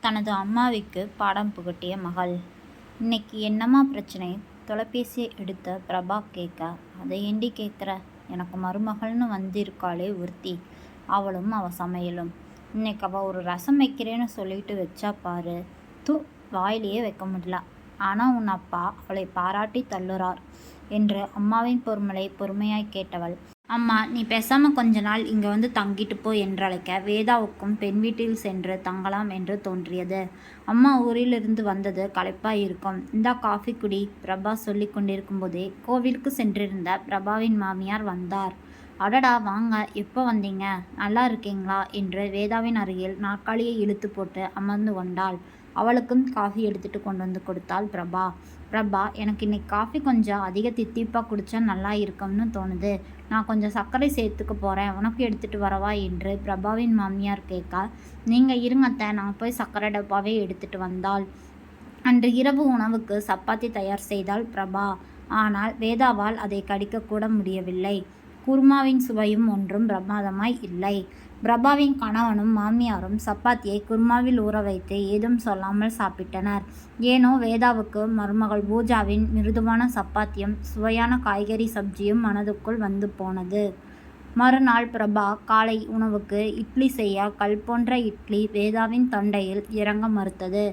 தனது அம்மாவிற்கு பாடம் புகட்டிய மகள். இன்னைக்கு என்னம்மா பிரச்சனை? தொலைபேசியை எடுத்த பிரபா கேட்க, அதை ஏண்டி கேட்குற? எனக்கு மருமகள்னு வந்திருக்காளே ஒருத்தி, அவளும் அவ சமையலும். இன்னைக்கு அவள் ஒரு ரசம் வைக்கிறேன்னு சொல்லிட்டு வச்சா பாரு, வாயிலேயே வைக்க முடியல. ஆனால் உன் அப்பா அவளை பாராட்டி தள்ளுறார் என்று அம்மாவின் பொறுமலை பொறுமையாய் கேட்டவள், அம்மா நீ பேசாமல் கொஞ்ச நாள் இங்கே வந்து தங்கிட்டு போ என்றழைக்க வேதாவுக்கும் பெண் வீட்டில் சென்று தங்கலாம் என்று தோன்றியது. அம்மா ஊரிலிருந்து வந்தது களைப்பாய் இருக்கும். இந்தா காஃபி குடி. பிரபா சொல்லி கொண்டிருக்கும் போதே கோவிலுக்கு சென்றிருந்த பிரபாவின் மாமியார் வந்தார். அடடா வாங்க, எப்போ வந்தீங்க? நல்லா இருக்கீங்களா என்று வேதாவின் அருகில் நாற்காலியை இழுத்து போட்டு அமர்ந்து கொண்டாள். அவளுக்கும் காஃபி எடுத்துட்டு கொண்டு வந்து கொடுத்தாள் பிரபா. பிரபா, எனக்கு இன்னைக்கு காஃபி கொஞ்சம் அதிக தித்திப்பாக குடித்தா நல்லா இருக்கும்னு தோணுது. நான் கொஞ்சம் சர்க்கரை சேர்த்துக்க போகிறேன், உனக்கு எடுத்துகிட்டு வரவா என்று பிரபாவின் மாமியார் கேட்க, நீங்கள் இருங்கத்த, நான் போய் சர்க்கரை டப்பாவே எடுத்துகிட்டு வந்தாள். அன்று இரவு உணவுக்கு சப்பாத்தி தயார் செய்தாள் பிரபா. ஆனால் வேதாவால் அதை கடிக்கக்கூட முடியவில்லை. குருமாவின் சுவையும் ஒன்றும் பிரமாதமாய் இல்லை. பிரபாவின் கணவனும் மாமியாரும் சப்பாத்தியை குருமாவில் ஊற வைத்து ஏதும் சொல்லாமல் சாப்பிட்டனர். ஏனோ வேதாவுக்கு மருமகள் பூஜாவின் மிருதுவான சப்பாத்தியும் சுவையான காய்கறி சப்ஜியும் மனதுக்குள் வந்து போனது. மறுநாள் பிரபா காலை உணவுக்கு இட்லி செய்ய கல் போன்ற இட்லி வேதாவின் தொண்டையில் இறங்க மறுத்தது.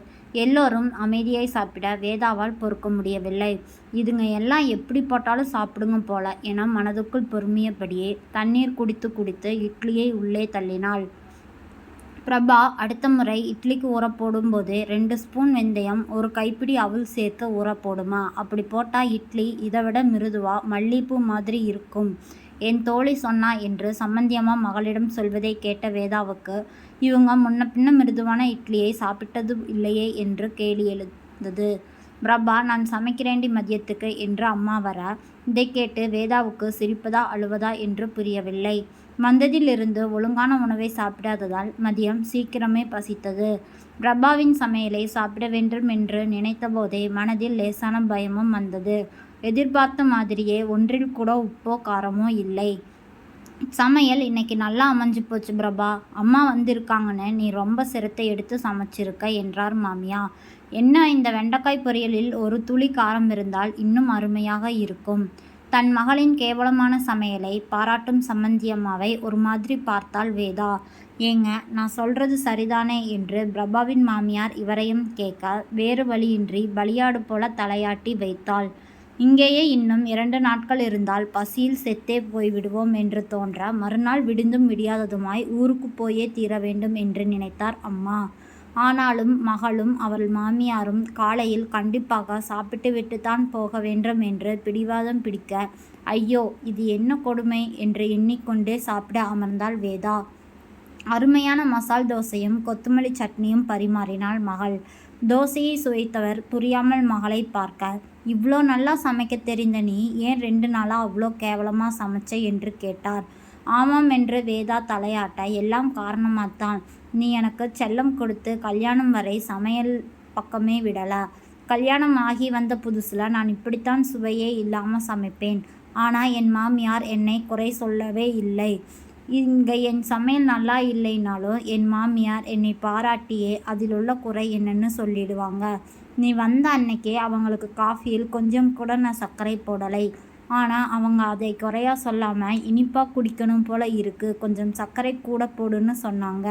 எல்லோரும் அமைதியாய் சாப்பிட வேதாவால் பொறுக்க முடியவில்லை. இதுங்க எல்லாம் எப்படி போட்டாலும் சாப்பிடுங்க போல என மனதுக்குள் பொறுமியபடியே தண்ணீர் குடித்து குடித்து இட்லியை உள்ளே தள்ளினாள். பிரபா அடுத்த முறை இட்லிக்கு ஊற போடும்போது 2 ஸ்பூன் வெந்தயம், 1 கைப்பிடி அவல் சேர்த்து ஊற போடுமா, அப்படி போட்டால் இட்லி இதை விட மிருதுவா மல்லிகைப்பூ மாதிரி இருக்கும் என் தோழி சொன்னா என்று சம்பந்தியம்மா மகளிடம் சொல்வதை கேட்ட வேதாவுக்கு இவங்க முன்ன பின்ன மிருதுவான இட்லியை சாப்பிட்டது இல்லையே என்று கேலி எழுந்தது. பிரபா, நான் சமைக்கிறேண்டி மதியத்துக்கு என்று அம்மா வர, இதை கேட்டு வேதாவுக்கு சிரிப்பதா அழுவதா என்று புரியவில்லை. வந்ததிலிருந்து ஒழுங்கான உணவை சாப்பிடாததால் மதியம் சீக்கிரமே பசித்தது. பிரபாவின் சமையலை சாப்பிட வேண்டும் என்று நினைத்த போதே மனதில் லேசான பயமும் வந்தது. எதிர்பார்த்த மாதிரியே ஒன்றில் கூட உப்போ காரமோ இல்லை. சமையல் இன்னைக்கு நல்லா அமைஞ்சு போச்சு பிரபா. அம்மா வந்திருக்காங்கன்னு நீ ரொம்ப சிரத்தை எடுத்து சமைச்சிருக்க என்றார் மாமியா. என்ன, இந்த வெண்டைக்காய் பொரியலில் ஒரு துளி காரம் இருந்தால் இன்னும் அருமையாக இருக்கும். தன் மகளின் கேவலமான சமையலை பாராட்டும் சம்பந்தியம்மாவை ஒரு மாதிரி பார்த்தாள் வேதா. ஏங்க, நான் சொல்றது சரிதானே என்று பிரபாவின் மாமியார் இவரையும் கேட்க வேறு வழியின்றி பலியாடு போல தலையாட்டி வைத்தாள். இங்கேயே இன்னும் 2 நாட்கள் இருந்தால் பசியில் செத்தே போய்விடுவோம் என்று தோன்ற மறுநாள் விடிந்தும் விடியாததுமாய் ஊருக்கு போயே தீர வேண்டும் என்று நினைத்தார் அம்மா. ஆனாலும் மகளும் அவள் மாமியாரும் காலையில் கண்டிப்பாக சாப்பிட்டு விட்டுத்தான் போக வேண்டும் என்று பிடிவாதம் பிடிக்க, ஐயோ இது என்ன கொடுமை என்று எண்ணிக்கொண்டே சாப்பிட அமர்ந்தாள் வேதா. அருமையான மசால் தோசையும் கொத்தமல்லி சட்னியும் பரிமாறினாள் மகள். தோசையை சுவைத்தவர் புரியாமல் மகளை பார்க்க, இவ்வளோ நல்லா சமைக்க தெரிந்த நீ ஏன் 2 நாளாக அவ்வளோ கேவலமாக சமைச்ச என்று கேட்டார். ஆமாம் என்று வேதா தலையாட்ட, எல்லாம் காரணமாகத்தான். நீ எனக்கு செல்லம் கொடுத்து கல்யாணம் வரை சமையல் பக்கமே விடல. கல்யாணம் ஆகி வந்த புதுசில் நான் இப்படித்தான் சுவையே இல்லாமல் சமைப்பேன். ஆனால் என் மாமியார் என்னை குறை சொல்லவே இல்லை. இங்கே என் சமையல் நல்லா இல்லைனாலும் என் மாமியார் என்னை பாராட்டியே அதில் உள்ள குறை என்னன்னு சொல்லிடுவாங்க. நீ வந்த அன்னைக்கே அவங்களுக்கு காஃபியில் கொஞ்சம் கூட நான் சர்க்கரை போடலை. ஆனால் அவங்க அதை குறையா சொல்லாமல் இனிப்பாக குடிக்கணும் போல இருக்கு, கொஞ்சம் சர்க்கரை கூட போடுன்னு சொன்னாங்க.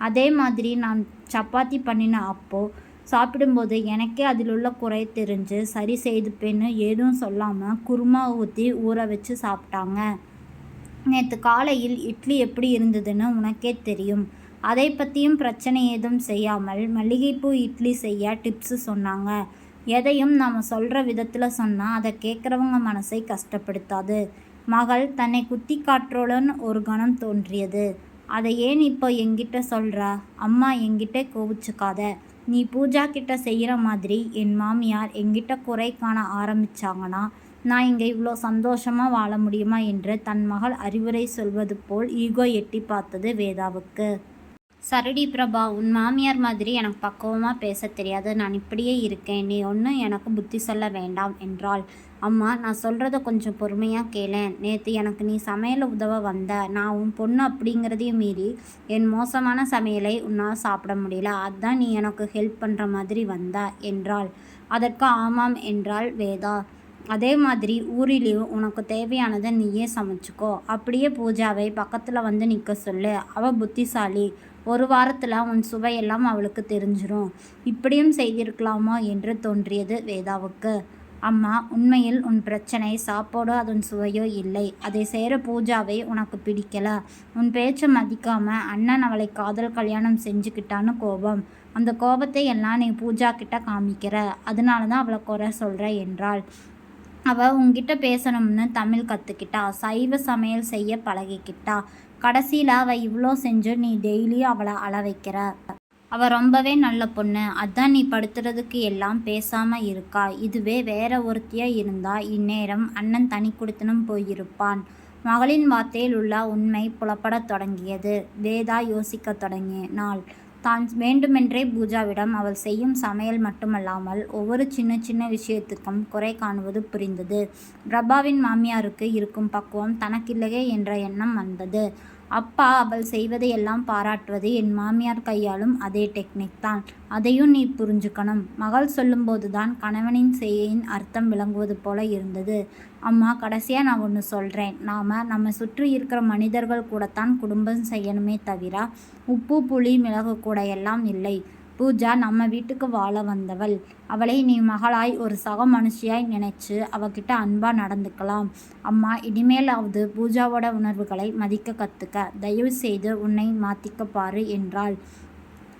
அதே மாதிரி நான் சப்பாத்தி பண்ணின அப்போது சாப்பிடும்போது எனக்கே அதில் உள்ள குறை தெரிஞ்சு சரி செய்துப்பேன்னு எதுவும் சொல்லாமல் குருமா ஊற்றி ஊற வச்சு சாப்பிட்டாங்க. நேற்று காலையில் இட்லி எப்படி இருந்ததுன்னு உனக்கே தெரியும். அதை பற்றியும் பிரச்சனை ஏதும் செய்யாமல் மல்லிகைப்பூ இட்லி செய்ய டிப்ஸு சொன்னாங்க. எதையும் நாம் சொல்கிற விதத்தில் சொன்னால் அதை கேட்குறவங்க மனசை கஷ்டப்படுத்தாது. மகள் தன்னை குத்தி காட்டுறோன்னு ஒரு கணம் தோன்றியது. அதை ஏன் இப்போ என்கிட்ட சொல்கிற? அம்மா என்கிட்ட கோவிச்சுக்காத. நீ பூஜா கிட்ட செய்கிற மாதிரி என் மாமியார் என்கிட்ட குறை காண ஆரம்பித்தாங்கன்னா நான் இங்கே இவ்வளோ சந்தோஷமாக வாழ முடியுமா என்று தன் மகள் அறிவுரை சொல்வது போல் ஈகோ எட்டி பார்த்தது வேதாவுக்கு. சரிடி பிரபா, உன் மாமியார் மாதிரி எனக்கு பக்குவமாக பேச தெரியாது. நான் இப்படியே இருக்கேன். நீ ஒன்றும் எனக்கு புத்தி சொல்ல வேண்டாம் என்றாள். அம்மா, நான் சொல்கிறத கொஞ்சம் பொறுமையாக கேளேன். நேற்று எனக்கு நீ சமையல் உதவ வந்த. நான் உன் பொண்ணு அப்படிங்கிறதையும் மீறி என் மோசமான சமையலை உன்னால் சாப்பிட முடியல. அதான் நீ எனக்கு ஹெல்ப் பண்ணுற மாதிரி வந்த என்றாள். அதற்கு ஆமாம் என்றாள் வேதா. அதே மாதிரி ஊரிலேயும் உனக்கு தேவையானதை நீயே சமைச்சுக்கோ. அப்படியே பூஜாவை பக்கத்தில் வந்து நிற்க சொல்லு. அவள் புத்திசாலி. ஒரு வாரத்தில் உன் சுவையெல்லாம் அவளுக்கு தெரிஞ்சிரும். இப்படியும் செய்திருக்கலாமோ என்று தோன்றியது வேதாவுக்கு. அம்மா, உண்மையில் உன் பிரச்சனை சாப்பாடோ அதன் சுவையோ இல்லை. அதை செய்கிற பூஜாவை உனக்கு பிடிக்கல. உன் பேச்சை மதிக்காம அண்ணன் அவளை காதல் கல்யாணம் செஞ்சுக்கிட்டான்னு கோபம். அந்த கோபத்தை எல்லாம் நீ பூஜா கிட்ட காமிக்கிற. அதனால தான் அவளை குறை சொல்கிற என்றாள். அவள் உங்ககிட்ட பேசணும்னு தமிழ் கற்றுக்கிட்டா. சைவ சமையல் செய்ய பழகிக்கிட்டா. கடைசியில் அவள் இவ்வளோ செஞ்சு நீ டெய்லியும் அவளை அழ வைக்கிற. அவள் ரொம்பவே நல்ல பொண்ணு. அதான் நீ படுத்துறதுக்கு எல்லாம் பேசாமல் இருக்கா. இதுவே வேற ஒருத்தியாக இருந்தால் இந்நேரம் அண்ணன் தனி குடித்தனம் போயிருப்பான். மகளின் வார்த்தையில் உள்ள உண்மை புலப்படத் தொடங்கியது. வேதா யோசிக்க தொடங்கினாள். தான் வேண்டுமென்றே பூஜாவிடம் அவள் செய்யும் சமையல் மட்டுமல்லாமல் ஒவ்வொரு சின்ன சின்ன விஷயத்துக்கும் குறை காணுவது புரிந்தது. பிரபாவின் மாமியாருக்கு இருக்கும் பக்குவம் தனக்கில்லையே என்ற எண்ணம் வந்தது. அப்பா அவள் செய்வதை எல்லாம் பாராட்டுவது என் மாமியார் கையாளும் அதே டெக்னிக் தான். அதையும் நீ புரிஞ்சுக்கணும். மகள் சொல்லும்போது தான் கணவனின் செய்கையின் அர்த்தம் விளங்குவது போல இருந்தது. அம்மா, கடைசியாக நான் ஒன்று சொல்கிறேன். நம்ம சுற்றி இருக்கிற மனிதர்கள் கூடத்தான் குடும்பம் செய்யணுமே தவிர உப்பு புளி மிளகு கூட எல்லாம் இல்லை. பூஜா நம்ம வீட்டுக்கு வாழ வந்தவள். அவளை நீ மகளாய் ஒரு சக மனுஷியாய் நினைச்சு அவகிட்ட அன்பா நடந்துக்கலாம். அம்மா, இனிமேலாவது பூஜாவோட உணர்வுகளை மதிக்க கற்றுக்க. தயவு செய்து உன்னை மாற்றிக்க பாரு என்றாள்.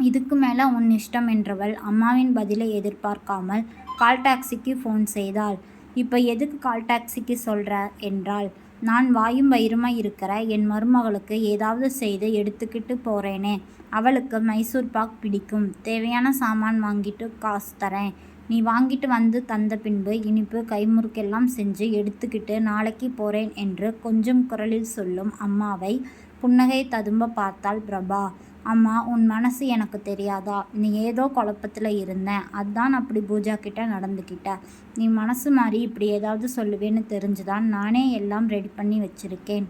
இதுக்கு மேலே உன் இஷ்டம் என்றவள் அம்மாவின் பதிலை எதிர்பார்க்காமல் கால் டாக்ஸிக்கு ஃபோன் செய்தாள். இப்போ எதுக்கு கால் டாக்ஸிக்கு சொல்கிற என்றாள். நான் வாயும் வயிறுமாய் இருக்கிற என் மருமகளுக்கு ஏதாவது செய்து எடுத்துக்கிட்டு போகிறேனே. அவளுக்கு மைசூர் பாக் பிடிக்கும். தேவையான சாமான் வாங்கிட்டு காசு தரேன். நீ வாங்கிட்டு வந்து தந்த பின்பு இனிப்பு கைமுறுக்கெல்லாம் செஞ்சு எடுத்துக்கிட்டு நாளைக்கு போகிறேன் என்று கொஞ்சம் குரலில் சொல்லும் அம்மாவை புன்னகை ததும்ப பார்த்தாள் பிரபா. அம்மா, உன் மனசு எனக்கு தெரியாதா? நீ ஏதோ குழப்பத்தில் இருந்த. அதான் அப்படி பூஜா கிட்ட நடந்துக்கிட்ட. நீ மனசு மாறி இப்படி ஏதாவது சொல்லுவேன்னு தெரிஞ்சுதான் நானே எல்லாம் ரெடி பண்ணி வச்சிருக்கேன்.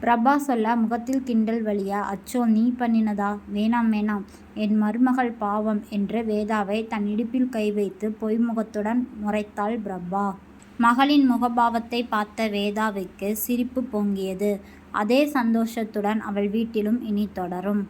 பிரபா சொல்ல முகத்தில் கிண்டல் வழியா, அச்சோ, நீ பண்ணினதா? வேணாம் வேணாம், என் மருமகள் பாவம் என்று வேதாவை தன் இடுப்பில் கை வைத்து பொய்முகத்துடன் முறைத்தாள் பிரபா. மகளின் முகபாவத்தை பார்த்த வேதாவுக்கு சிரிப்பு பொங்கியது. அதே சந்தோஷத்துடன் அவள் வீட்டிலும் இனி தொடரும்.